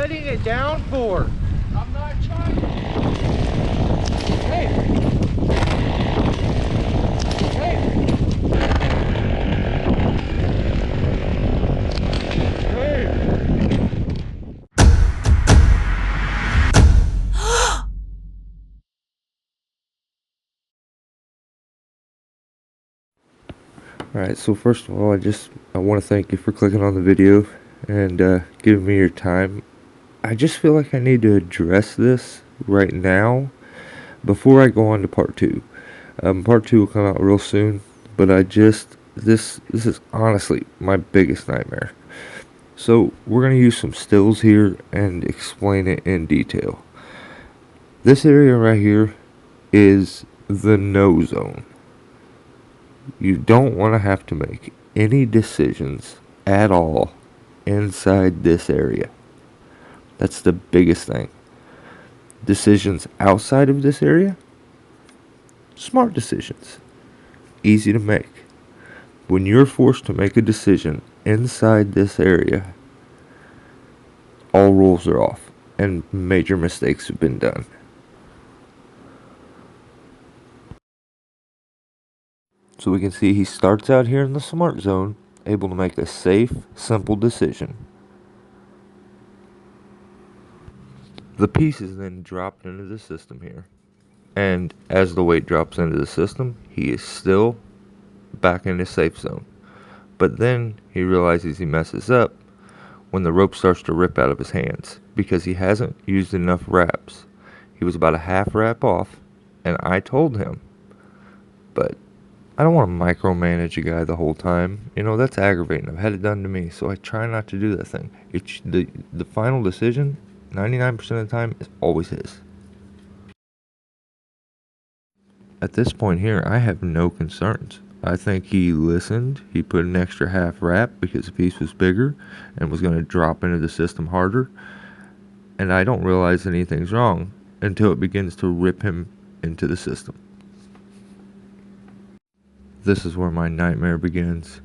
letting it down for? I'm not trying to. Hey! Hey! Alright, so first of all, I want to thank you for clicking on the video and giving me your time. I just feel like I need to address this right now before I go on to part 2. Part 2 will come out real soon, but this is honestly my biggest nightmare. So we're going to use some stills here and explain it in detail. This area right here is the no zone. You don't want to have to make any decisions at all inside this area. That's the biggest thing. Decisions outside of this area, smart decisions, easy to make. When you're forced to make a decision inside this area, all rules are off and major mistakes have been done. So we can see he starts out here in the smart zone, able to make a safe, simple decision. The piece is then dropped into the system here. And as the weight drops into the system, he is still back in his safe zone. But then he realizes he messes up when the rope starts to rip out of his hands because he hasn't used enough wraps. He was about a half wrap off, and I told him, but I don't want to micromanage a guy the whole time. You know, that's aggravating. I've had it done to me, so I try not to do that thing. The final decision, 99% of the time, is always his. At this point here, I have no concerns. I think he listened. He put an extra half wrap because the piece was bigger and was going to drop into the system harder. And I don't realize anything's wrong until it begins to rip him into the system. This is where my nightmare begins.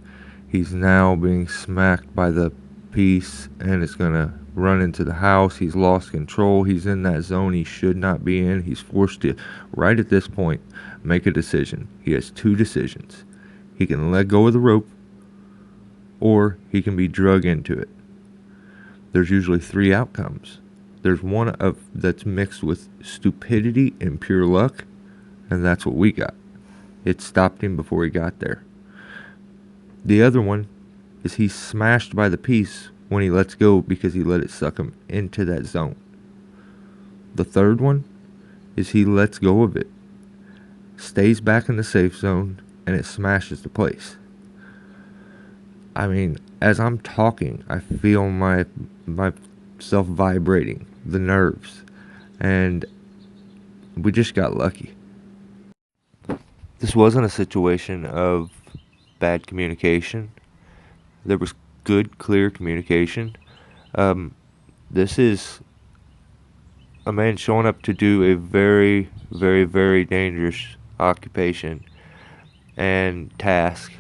He's now being smacked by the piece and it's going to run into the house. He's lost control. He's in that zone he should not be in. He's forced to, right at this point, make a decision. He has two decisions. He can let go of the rope or he can be drug into it. There's usually three outcomes. There's one that's mixed with stupidity and pure luck, and that's what we got. It stopped him before he got there. The other one is he's smashed by the piece when he lets go because he let it suck him into that zone. The third one is he lets go of it, stays back in the safe zone, and it smashes the place. I mean, as I'm talking, I feel myself vibrating, the nerves, and we just got lucky. This wasn't a situation of bad communication. There was good, clear communication. This is a man showing up to do a very, very, very dangerous occupation and task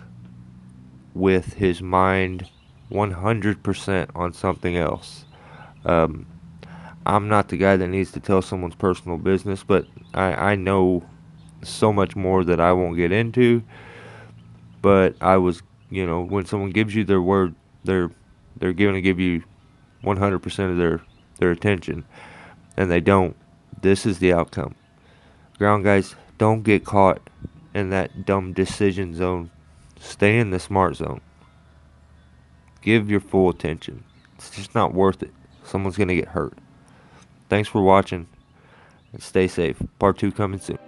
with his mind 100% on something else. I'm not the guy that needs to tell someone's personal business, but I know so much more that I won't get into. But I was, when someone gives you their word, they're going to give you 100% of their attention, and they don't. This is the outcome. Ground guys, don't get caught in that dumb decision zone. Stay in the smart zone. Give your full attention. It's just not worth it. Someone's going to get hurt. Thanks for watching, and stay safe. Part 2 coming soon.